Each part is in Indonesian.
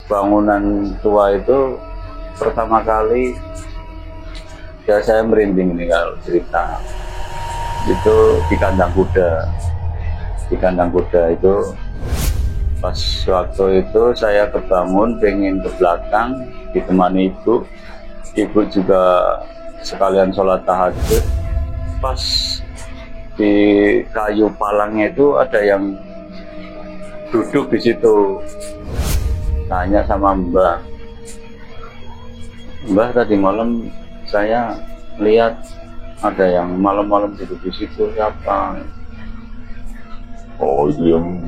bangunan tua itu pertama kali ya saya merinding ini kalau cerita. Itu di kandang kuda. Di kandang kuda itu pas waktu itu saya kebangun pengen ke belakang ditemani ibu. Ibu juga sekalian sholat tahajud. Pas di kayu palangnya itu ada yang duduk di situ. Tanya sama Mbah, Mbah tadi malam saya lihat ada yang malam-malam duduk di situ, siapa? Oh, itu yang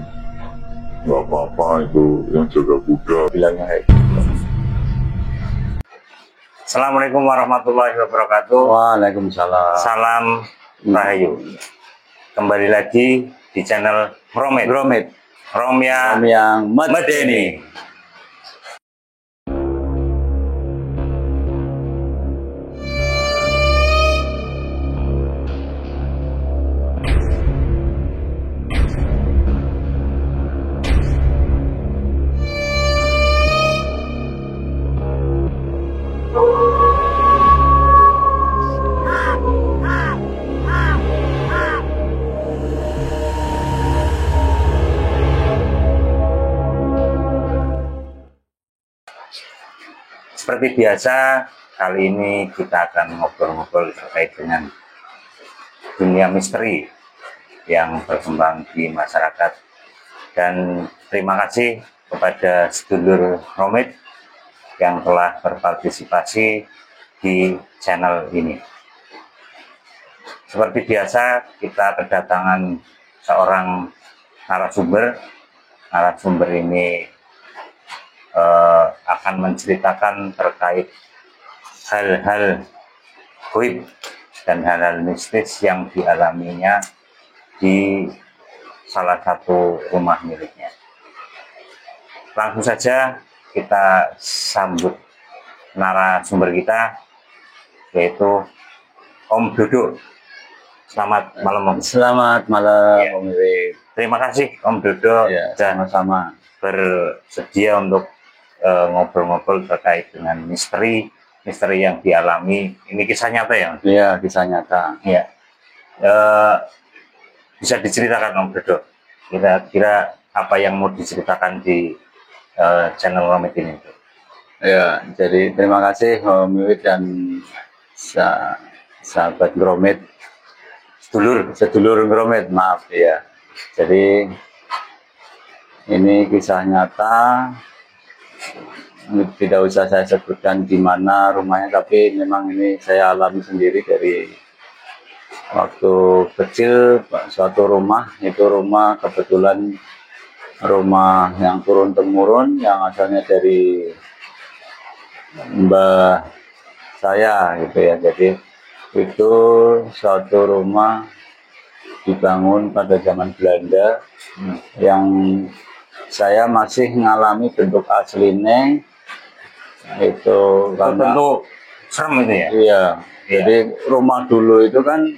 nggak apa-apa, itu yang jaga kuda. Bilangnya kayak gitu. Assalamualaikum warahmatullahi wabarakatuh. Waalaikumsalam. Salam Rahayu. Kembali lagi di channel Romit Romya yang Medeni. Seperti biasa, kali ini kita akan ngobrol-ngobrol terkait dengan dunia misteri yang berkembang di masyarakat. Dan terima kasih kepada sedulur Romit yang telah berpartisipasi di channel ini. Seperti biasa, kita kedatangan seorang narasumber. Narasumber ini akan menceritakan terkait hal-hal gaib dan hal-hal mistis yang dialaminya di salah satu rumah miliknya. Langsung saja kita sambut narasumber kita, yaitu Om Dodo. Selamat malam, Om. Selamat malam, Ya. Om Wiwit. Terima kasih Om Dodo Ya, dan sama-sama bersedia untuk ngobrol-ngobrol terkait dengan misteri yang dialami. Ini kisah nyata ya? Iya, kisah nyata. Iya. Bisa diceritakan Om Dodo, kira-kira apa yang mau diceritakan di channel Romit ini? Ya, jadi terima kasih Om Wiwit dan sahabat Gromit, sedulur Gromit, maaf ya. Jadi ini kisah nyata, tidak usah saya sebutkan di mana rumahnya, tapi memang ini saya alami sendiri dari waktu kecil. Suatu rumah, itu rumah kebetulan rumah yang turun temurun, yang asalnya dari mbah saya gitu ya. Jadi itu suatu rumah dibangun pada zaman Belanda, yang saya masih mengalami bentuk aslinya itu karena Bentuk serem itu ya? iya. Jadi rumah dulu itu kan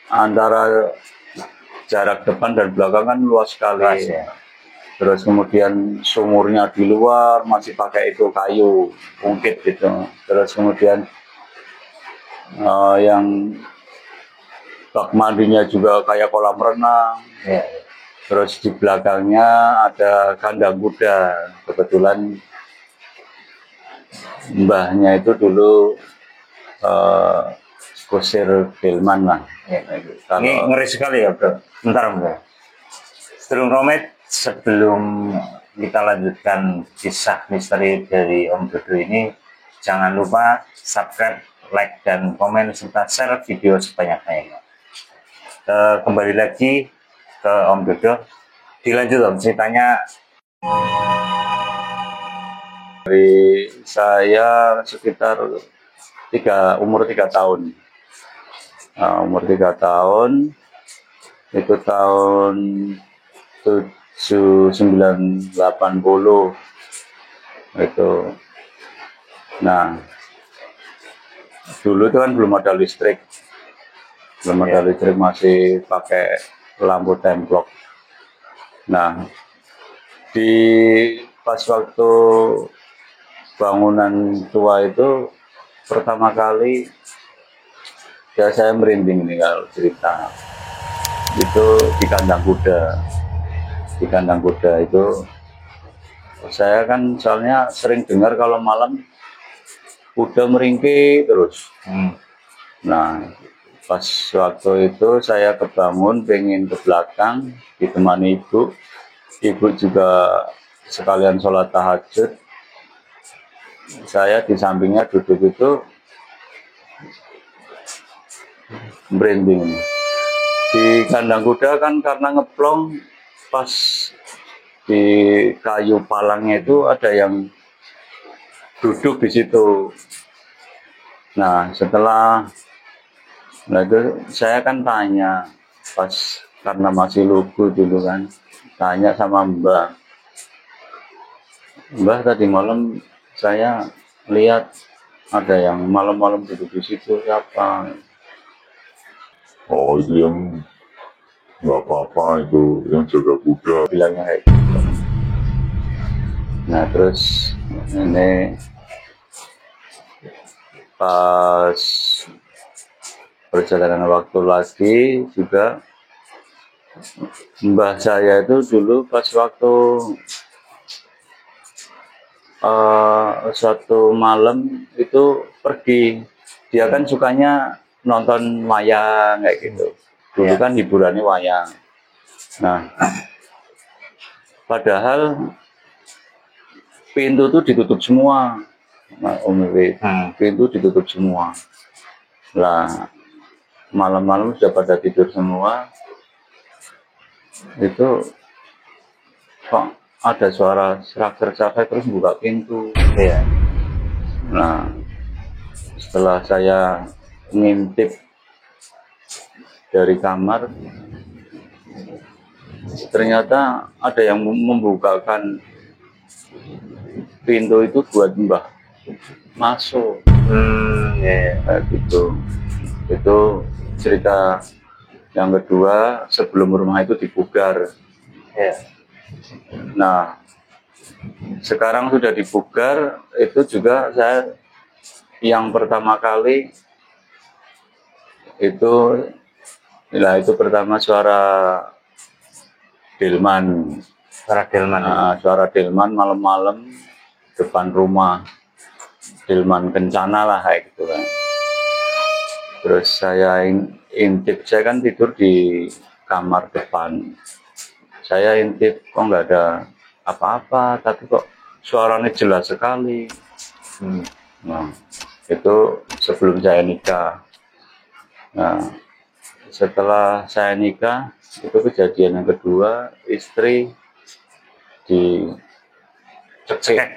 antara jarak depan dan belakang kan luas sekali. Luas, ya. Terus kemudian sumurnya di luar masih pakai itu kayu ungkit gitu. Terus kemudian yang bak mandinya juga kayak kolam renang. Ya. Terus di belakangnya ada kandang kuda. Kebetulan mbahnya itu dulu kusir Delman lah. Ya. Ini ngeri sekali ya, Bro. Bentar, Bro. Sedulur Romit, sebelum kita lanjutkan kisah misteri dari Om Dodo ini, jangan lupa subscribe, like, dan komen, serta share video sebanyak-banyaknya. Kembali lagi ke Om Dodo. Dilanjut Om, ceritanya. Dari saya sekitar umur 3 tahun. Umur 3 tahun itu tahun 1980 itu. Nah, dulu itu kan belum ada listrik. Masih pakai lampu templok. Nah, di pas waktu bangunan tua itu pertama kali ya saya merinding nih kalau cerita. Itu di kandang kuda. Di kandang kuda itu saya kan soalnya sering dengar kalau malam kuda meringkik terus. Nah, pas waktu itu saya kebangun pengen ke belakang ditemani ibu. Ibu juga sekalian sholat tahajud. Saya di sampingnya duduk itu merinding. Di kandang kuda kan karena ngeplong pas di kayu palangnya itu ada yang duduk di situ. Nah itu saya kan tanya pas karena masih lugu dulu kan, tanya sama Mbah tadi malam saya lihat ada yang malam-malam duduk di situ, siapa? Oh, itu yang nggak apa-apa, itu yang jaga kuda. Bilangnya kayak gitu. Nah terus ini pas perjalanan waktu lagi juga mbah saya itu dulu pas waktu suatu malam itu pergi, dia kan sukanya nonton wayang kayak gitu. Dulu kan hiburannya wayang. Nah, padahal pintu tuh ditutup semua, pintu ditutup semua. Lah, malam-malam sudah pada tidur semua. Itu kok ada suara serak-serak terus buka pintu. Iya. Nah, setelah saya ngintip dari kamar, ternyata ada yang membukakan pintu itu buat mbah masuk. Kayak gitu. Itu cerita yang kedua sebelum rumah itu dipugar. Nah, sekarang sudah dipugar, itu juga saya yang pertama kali itu pertama suara delman. Suara delman malam-malam depan rumah. Delman kencana lah kayak gitu kan. Terus saya intip, saya kan tidur di kamar depan. Saya intip kok nggak ada apa-apa, tapi kok suaranya jelas sekali. Nah, itu sebelum saya nikah. Nah, setelah saya nikah, itu kejadian yang kedua, istri dicekek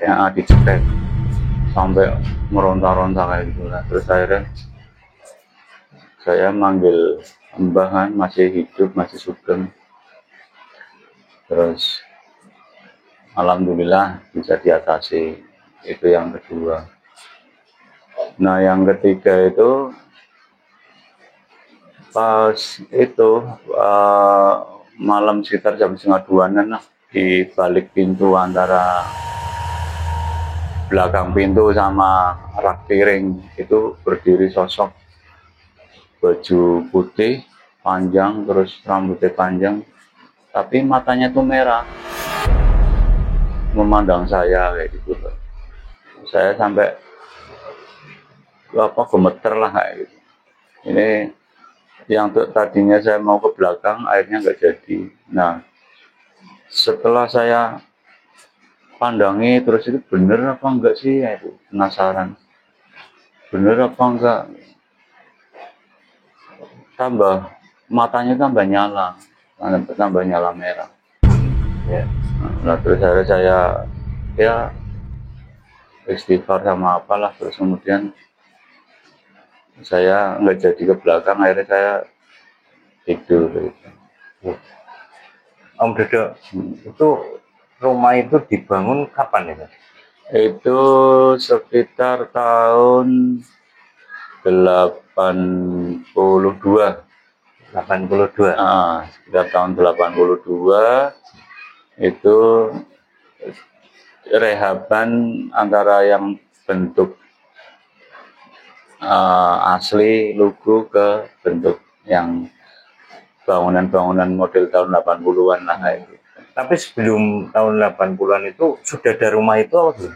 sampai meronta-ronta kayak gitu lah. Terus akhirnya saya manggil mbah kan, masih hidup, masih sugeng. Terus alhamdulillah bisa diatasi. Itu yang kedua. Nah, yang ketiga itu pas itu malam sekitar jam 1:30 lah, di balik pintu antara belakang pintu sama rak piring itu berdiri sosok baju putih panjang, terus rambutnya panjang, tapi matanya tuh merah, memandang saya kayak gitu. Saya sampai gemeter lah kayak gitu. Ini yang tadinya saya mau ke belakang, akhirnya nggak jadi. Nah, setelah saya pandangi terus, itu bener apa enggak sih? Aku penasaran, bener apa enggak. Matanya tambah nyala merah. Nah, terus saya ya istighfar sama apalah, terus kemudian saya nggak jadi ke belakang, akhirnya saya tidur gitu. Om Dodo, itu rumah itu dibangun kapan ya? Itu sekitar tahun 82. Sekitar tahun 82. itu rehaban antara yang bentuk asli lugu ke bentuk yang bangunan-bangunan model tahun 80-an lah kayak gitu. Tapi sebelum tahun 80-an itu sudah ada rumah itu apa belum?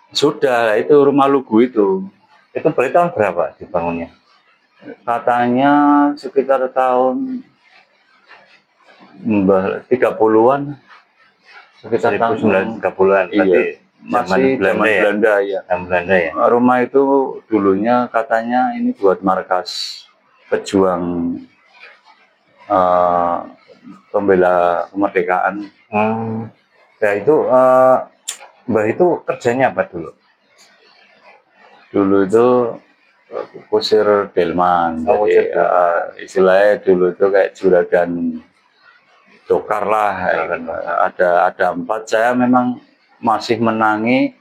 Sudah, itu rumah lugu itu. Itu berarti tahun berapa dibangunnya? Katanya sekitar tahun 30-an. Sekitar tahun 1930-an. Berarti iya, masih zaman Belanda ya. Zaman Belanda ya. Rumah itu dulunya katanya ini buat markas pejuang pembela kemerdekaan. Ya itu Mbah itu kerjanya apa dulu? Dulu itu kusir delman. Oh, Jadi istilahnya dulu itu kayak juragan dokar lah. Ada 4. Saya memang masih menangi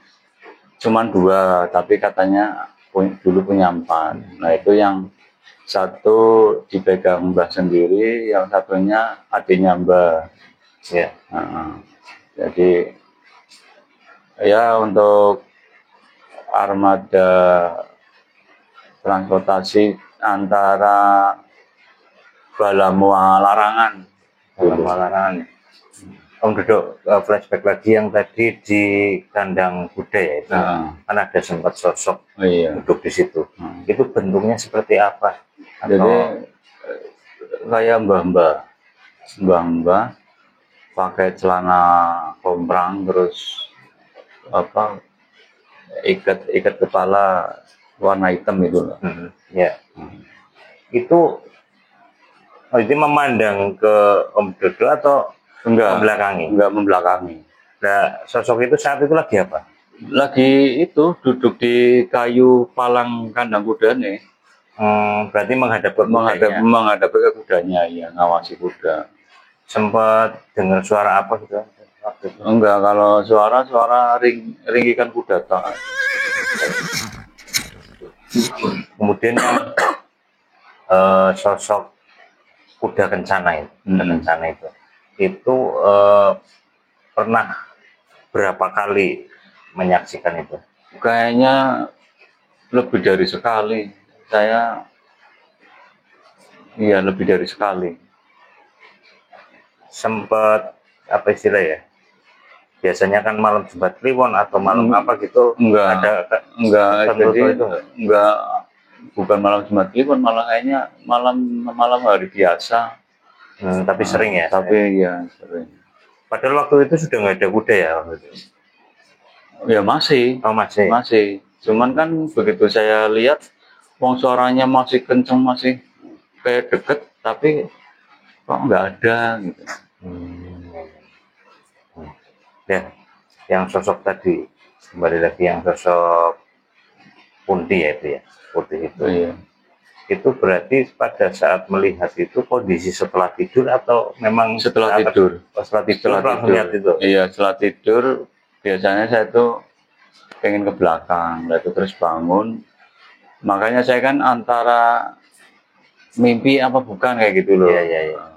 cuman 2, tapi katanya dulu punya 4. Nah itu yang 1 dipegang Mbah sendiri, yang satunya adiknya Mbah. Ya. Jadi ya untuk armada transportasi antara Balamuang Larangan. Om Dodo, flashback lagi yang tadi di kandang kuda ya itu. Kan ada sempat sosok duduk di situ. Itu bentuknya seperti apa? Jadi kayak mbah-mbah pakai celana komprang, terus apa, ikat kepala warna hitam itu. Ya. Itu memandang ke Om Dodo atau membelakangi? Enggak membelakangi. Nah, sosok itu saat itu lagi apa? Lagi itu duduk di kayu palang kandang kuda nih. Berarti menghadap ke kudanya, ya, ngawasi kuda. Sempat dengar suara apa gitu? Enggak, kalau suara ringgikan kuda tak. Kemudian sosok kuda kencana itu pernah berapa kali menyaksikan itu? Kayaknya lebih dari sekali. Saya iya lebih dari sekali. Sempat apa istilah ya? Biasanya kan malam Jumat Kliwon atau malam apa gitu? Enggak, jadi itu enggak, bukan malam Jumat Kliwon, malah kayaknya malam hari biasa. Tapi sering ya? Tapi ya sering. Padahal waktu itu sudah nggak ada kuda ya waktu itu? Ya masih. Oh masih? Masih. Cuman kan begitu saya lihat, suaranya masih kenceng, masih kayak deket, tapi kok nggak ada gitu. Ya, yang sosok tadi, kembali lagi yang sosok Punti ya itu ya, Putih itu. Iya. Itu berarti pada saat melihat itu kondisi setelah tidur atau memang setelah tidur? Setelah tidur lihat itu? Iya, setelah tidur biasanya saya tuh pengen ke belakang, lalu terus bangun. Makanya saya kan antara mimpi apa bukan kayak gitu loh. Iya.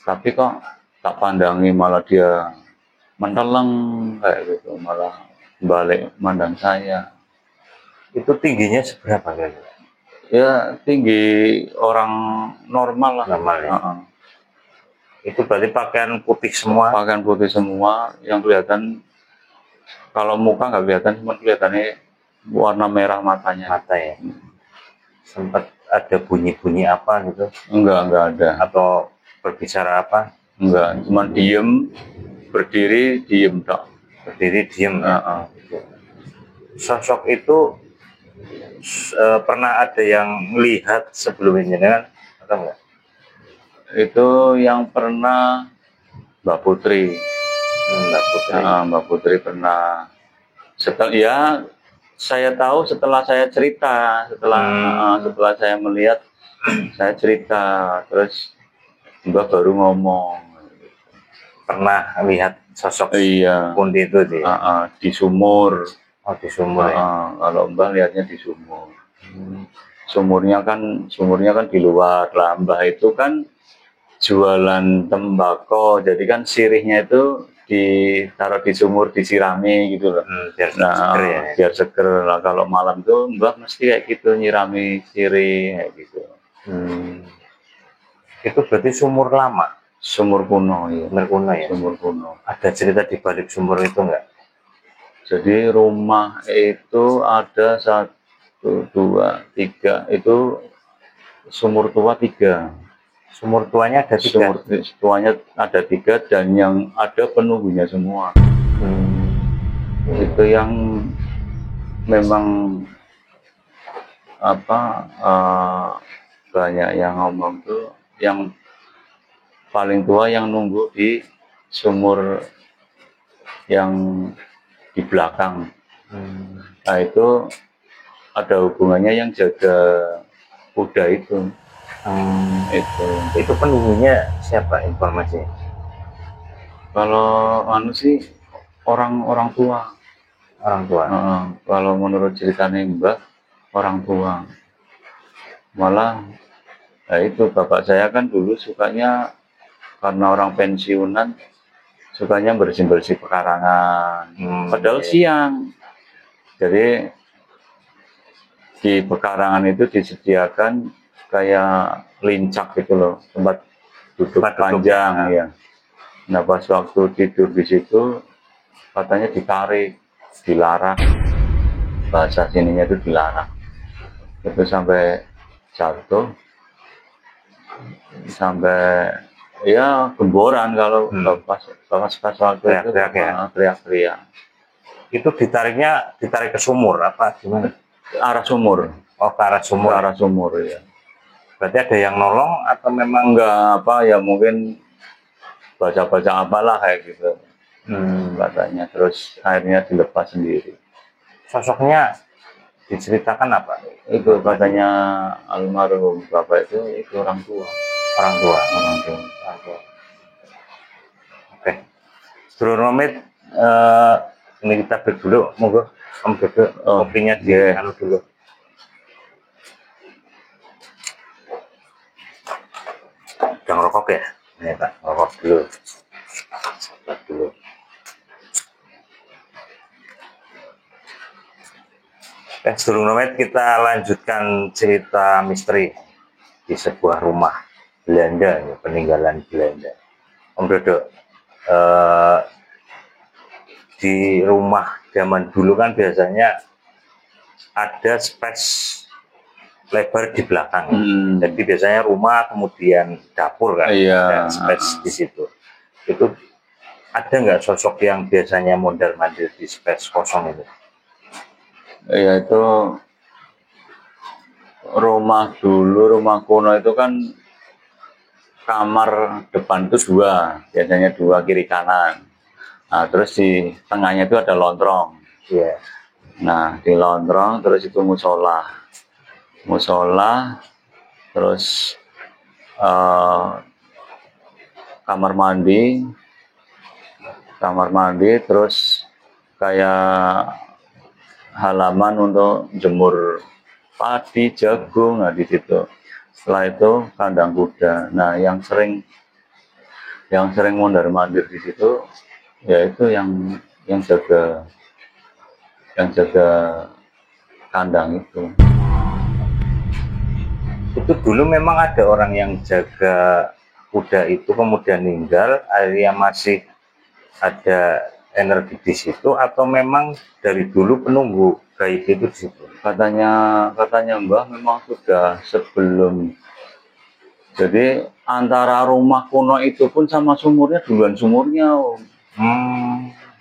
Tapi kok tak pandangi malah dia menteleng kayak gitu, malah balik mandang saya. Itu tingginya seberapa kan? Ya tinggi orang normal lah. Normal ya? Itu berarti pakaian putih semua? Pakaian putih semua, yang kelihatan kalau muka nggak kelihatan, cuma kelihatannya warna merah matanya. Mata ya? Sempat ada bunyi-bunyi apa gitu? Enggak ada. Atau berbicara apa? Enggak, cuma diem, berdiri, diem tak. Berdiri, diem. Sosok itu pernah ada yang melihat sebelumnya kan? Atau enggak? Itu yang pernah Mbak Putri. Mbak Putri pernah. Setelah saya tahu setelah saya cerita, setelah saya melihat, saya cerita, terus Mbak baru ngomong pernah lihat sosok Punti itu di sumur. Oh, di sumur ya? Kalau Mbah lihatnya di sumur. Sumurnya kan di luar lah. Mbah itu kan jualan tembakau, jadi kan sirihnya itu ditaruh di sumur, disirami gitu loh. Biar Nah, seger ya. biar seger lah. Kalau malam tuh Mbah mesti kayak gitu, nyirami sirih kayak gitu. Itu berarti sumur lama, Sumur kuno ya. sumur kuno ya. Sumur kuno. Ada cerita di balik sumur itu enggak? Jadi rumah itu ada 1, 2, 3, itu sumur tua 3. Sumur tuanya ada 3. Sumur tuanya ada 3 dan yang ada penunggunya semua. Itu yang memang apa banyak yang ngomong tuh yang paling tua yang nunggu di sumur yang di belakang. Nah itu ada hubungannya yang jaga kuda itu. Itu penunggunya siapa informasinya? Kalau anu sih orang tua. Orang tua. Kalau menurut ceritanya Mbah, orang tua. Malah, nah itu bapak saya kan dulu sukanya karena orang pensiunan, sukanya bersih-bersih pekarangan. Padahal siang. Jadi di pekarangan itu disediakan kayak lincak gitu loh, tempat duduk panjang ya. Nah pas waktu tidur di situ katanya ditarik, dilarang, bahasa sininya itu dilarang. Itu sampai jatuh, sampai ya gemboran kalau pas waktu itu teriak-teriak. Itu ditarik ke sumur apa gimana? Arah sumur. Oh, ke arah sumur. Ke arah sumur ya. Berarti ada yang nolong atau memang enggak apa ya, mungkin baca-baca apalah kayak gitu. Katanya terus akhirnya dilepas sendiri. Sosoknya diceritakan apa? Itu katanya almarhum bapak itu orang tua. Orang tua. Oke. Bro Romit, ini kita break dulu, monggo Om Dodo kopinya di anu dulu. Jangan rokok ya? Ini Pak, rokok dulu. Sebentar dulu. Sebelum Romit kita lanjutkan cerita misteri di sebuah rumah Belanda, ya, peninggalan Belanda. Om Dodo, di rumah zaman dulu kan biasanya ada space lebar di belakang. Jadi biasanya rumah kemudian dapur kan, dan space di situ. Itu ada nggak sosok yang biasanya mondar-mandir di space kosong itu? Ya itu rumah dulu, rumah kuno itu kan kamar depan itu 2, biasanya 2 kiri kanan. Nah terus di tengahnya itu ada lontrong. Nah di lontrong terus itu musola, terus kamar mandi, terus kayak halaman untuk jemur padi, jagung. Nah di situ. Setelah itu kandang kuda. Nah yang sering mondar-mandir di situ yaitu yang jaga kandang itu. Itu dulu memang ada orang yang jaga kuda itu kemudian meninggal, akhirnya masih ada energi di situ, atau memang dari dulu penunggu gaib itu di situ? Katanya Mbah memang sudah sebelum. Jadi antara rumah kuno itu pun sama sumurnya duluan sumurnya.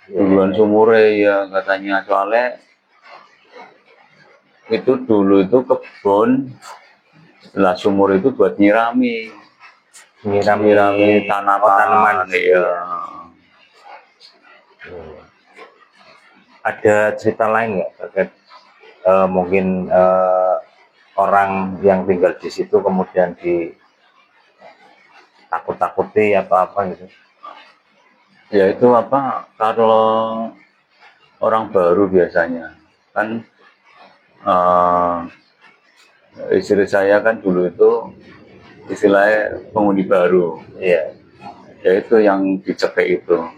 Duluan sumurnya ya katanya, soalnya itu dulu itu kebun, setelah sumur itu buat nyirami tanaman. Iya. Ada cerita lain nggak terkait mungkin orang yang tinggal di situ kemudian ditakut-takuti atau apa gitu? Ya itu apa, kalau orang baru biasanya kan istri saya kan dulu itu istilahnya penghuni baru. Iya. Yaitu yang dicekik itu.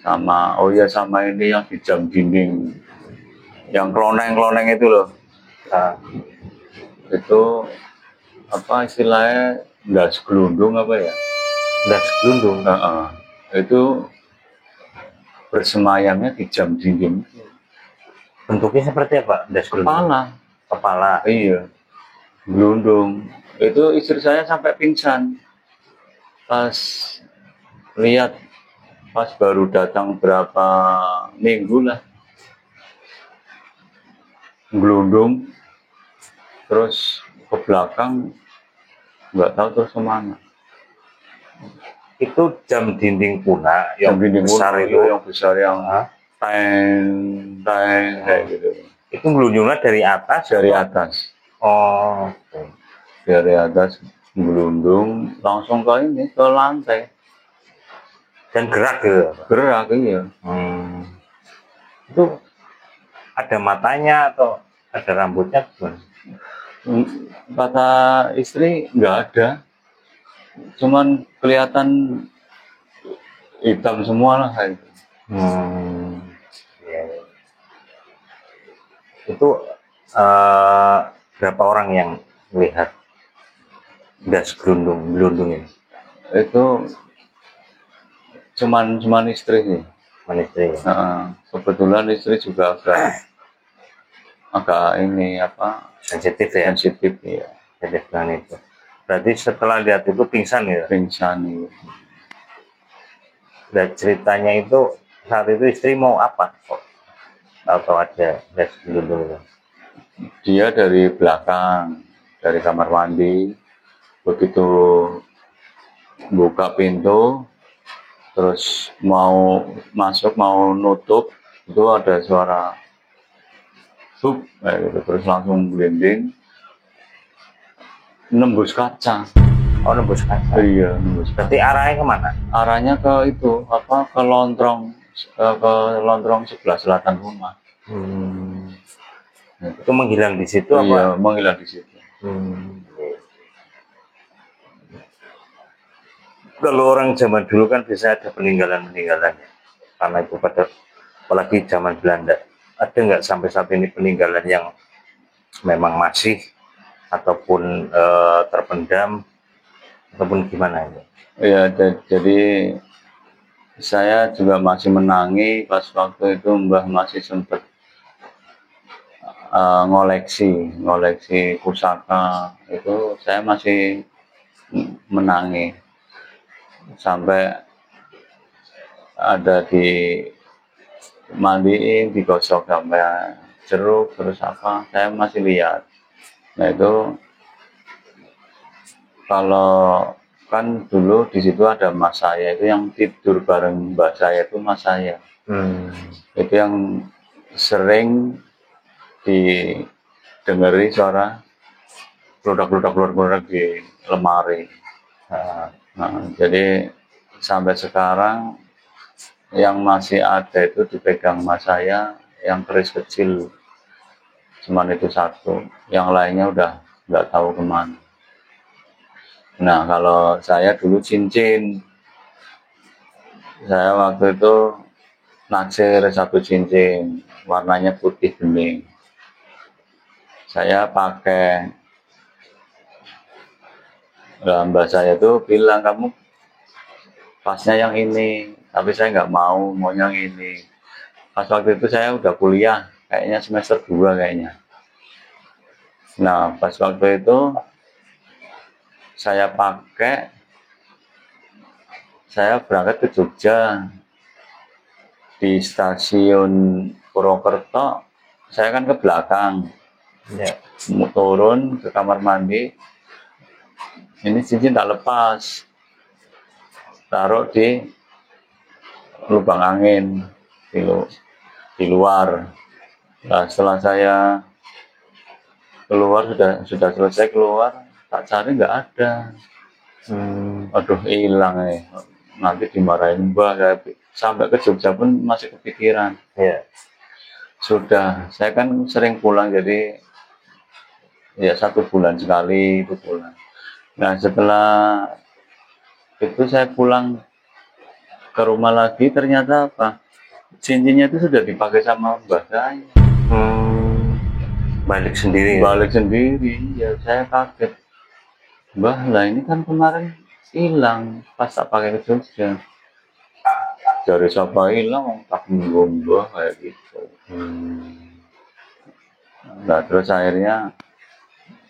sama oh ya sama ini yang di jam dinding yang kloneng itu loh. Nah, Itu apa istilahnya ndas gelundung apa ya. das gelundung. Itu bersemayamnya di jam dinding. Bentuknya seperti apa? Das gelundung. Kepala. Iya, gelundung. Itu istri saya sampai pingsan pas lihat, pas baru datang berapa minggu lah, gelundung terus ke belakang, nggak tahu terus kemana. Itu jam dinding kuna yang Dinding besar kuno itu. yang besar yang Hah? teng kayak gitu. Itu gelundungnya dari atas. Dari atau- atas, Oh, oke. dari atas gelundung langsung ke ini, ke lantai. Dan gerak gitu. Gerak iya. Itu ada matanya atau ada rambutnya? Gimana? Kata istri nggak ada, cuman kelihatan hitam semua lah kayak gitu. Ya. Itu berapa orang yang melihat das gelundung ini? Itu cuman istri sih. Istri. Kebetulan istri juga agak ini apa Sensitif ya. sensitif ya, Sensitif dengan itu. Berarti setelah lihat itu pingsan ya. pingsan gitu. Dan ceritanya itu saat itu istri mau apa? Atau ada das gelundung itu? Dia dari belakang, dari kamar mandi, begitu buka pintu terus mau masuk mau nutup itu ada suara sup kayak gitu, terus langsung blending nembus kaca. Oh, nembus kaca. Iya, nembus kaca. Berarti arahnya kemana? Arahnya ke itu apa, ke lontrong sebelah selatan rumah. Itu menghilang di situ Iya, apa? menghilang di situ. Kalau orang zaman dulu kan biasanya ada peninggalan-peninggalan, karena itu pada apalagi zaman Belanda. Ada nggak sampai saat ini peninggalan yang memang masih ataupun terpendam ataupun gimana ini? Iya, jadi saya juga masih menangi pas waktu itu Mbah masih sempat ngoleksi pusaka, itu saya masih menangi sampai ada di mandiin, digosok sampai jeruk terus apa, saya masih lihat. Nah itu kalau kan dulu di situ ada mas saya itu yang tidur bareng mbak saya, itu mas saya itu yang sering didengeri suara keludak di lemari. Jadi sampai sekarang yang masih ada itu dipegang mas saya, yang keris kecil cuman itu satu, yang lainnya udah nggak tahu kemana. Nah kalau saya dulu cincin, saya waktu itu naksir satu cincin warnanya putih bening, saya pakai. Mbak saya tuh bilang kamu pasnya yang ini, tapi saya nggak mau yang ini. Pas waktu itu saya udah kuliah, kayaknya semester 2 kayaknya. Nah pas waktu itu saya pakai, saya berangkat ke Jogja, di stasiun Purwokerto saya kan ke belakang ya, turun ke kamar mandi, ini cincin tak lepas, taruh di lubang angin di luar. Nah, setelah saya keluar, sudah selesai keluar, tak cari nggak ada. Aduh hilang nih, nanti dimarahin mbak. Sampai ke Jogja pun masih kepikiran. Ya. Sudah, saya kan sering pulang, jadi ya 1 bulan sekali itu pulang. Nah setelah itu saya pulang ke rumah lagi ternyata apa? Cincinnya itu sudah dipakai sama mbah saya. Balik sendiri. Balik sendiri, ya saya kaget. Mbah, lah ini kan kemarin hilang pas tak pakai ke Jogja. Dari siapa hilang, tak mbah kayak gitu. Nah, terus akhirnya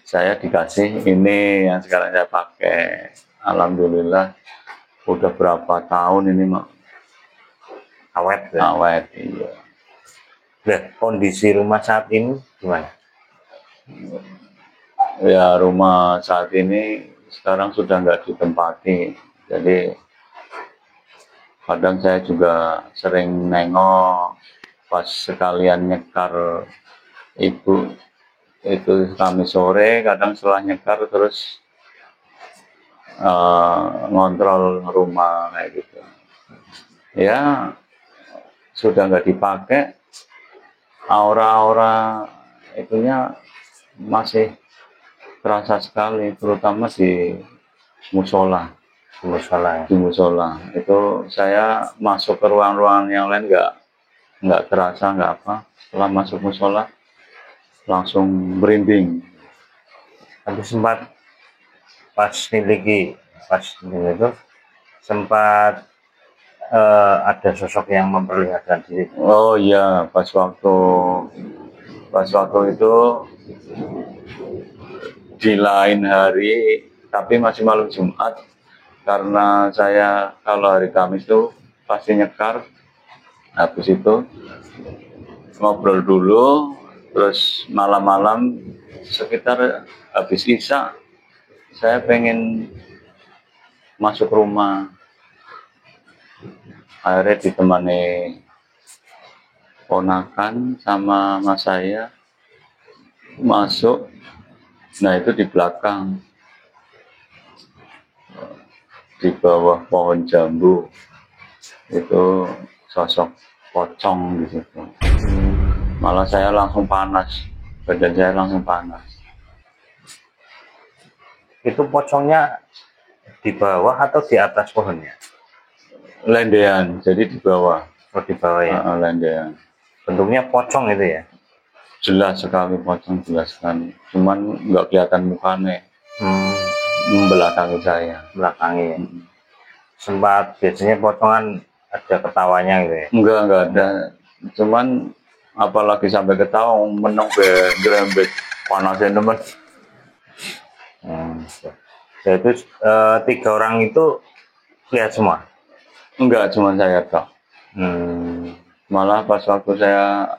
saya dikasih ini yang sekarang saya pakai. Alhamdulillah, udah berapa tahun ini mak Awet ya? awet. Iya. Nah, kondisi rumah saat ini gimana? Ya rumah saat ini sekarang sudah nggak ditempati. Jadi kadang saya juga sering nengok pas sekalian nyekar ibu itu kami sore, kadang setelah nyekar terus ngontrol rumah kayak gitu. Ya sudah nggak dipakai, aura-aura itunya masih terasa sekali, terutama di musola. Di musola itu saya masuk ke ruang-ruang yang lain nggak terasa, nggak apa. Setelah masuk musola langsung merinding. Tapi sempat pas niliki itu sempat ada sosok yang memperlihatkan diri. Oh iya, pas waktu itu di lain hari, tapi masih malam Jumat, karena saya kalau hari Kamis itu pasti nyekar. Habis itu ngobrol dulu, terus malam-malam sekitar habis Isya saya pengen masuk rumah. Akhirnya ditemani ponakan sama mas saya masuk. Nah itu di belakang, di bawah pohon jambu itu sosok pocong di situ. Malah saya langsung panas, badan saya langsung panas. Itu pocongnya di bawah atau di atas pohonnya? Lendean, jadi di bawah. Oh, di bawah ya. Lendean. Bentuknya pocong itu ya? Jelas sekali pocong, jelas sekali. Cuman nggak kelihatan mukanya. Membelakangi saya. Belakangi ya. Sempat biasanya pocongan ada ketawanya gitu ya? Enggak ada. Cuman apalagi sampai ketawa meneng berembet panasnya teman. Ya itu 3 orang itu lihat semua? Enggak, cuma saya toh. Malah pas waktu saya,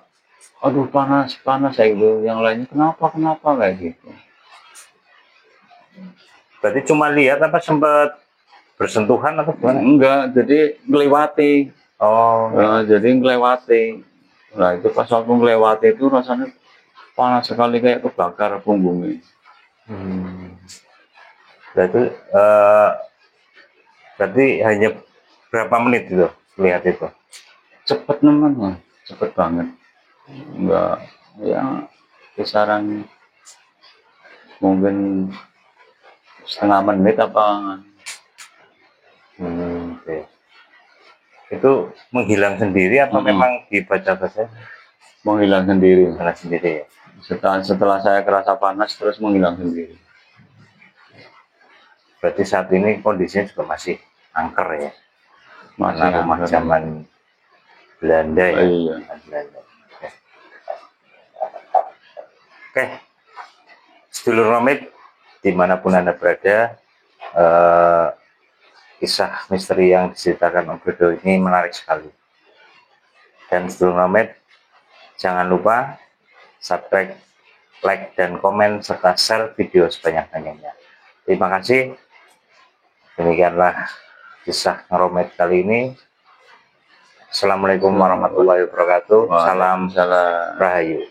aduh panas saya gitu, yang lainnya kenapa kayak gitu. Berarti cuma lihat apa sempat bersentuhan atau gimana? Enggak, jadi ngelewati. Oh, jadi ngelewati. Nah itu pas waktu ngelewati itu rasanya panas sekali, kayak kebakar punggungnya. Berarti hanya berapa menit itu lihat itu? Cepet teman, cepet banget. Enggak, ya kisaran mungkin setengah menit apa. Okay. Itu menghilang sendiri atau memang dibaca-baca? Menghilang sendiri. Menghilang sendiri ya. Setelah saya kerasa panas terus menghilang sendiri. Berarti saat ini kondisinya juga masih angker ya? Masih rumah angker. zaman Belanda ya? Iya. Belanda. Oke. Sedulur Romit, dimanapun Anda berada, kisah misteri yang diceritakan Om Dodo ini menarik sekali. Dan sedulur Romit, jangan lupa subscribe, like, dan komen, serta share video sebanyak-banyaknya. Terima kasih. Demikianlah kisah Romit kali ini. Assalamualaikum warahmatullahi wabarakatuh. Salam Salam. Rahayu.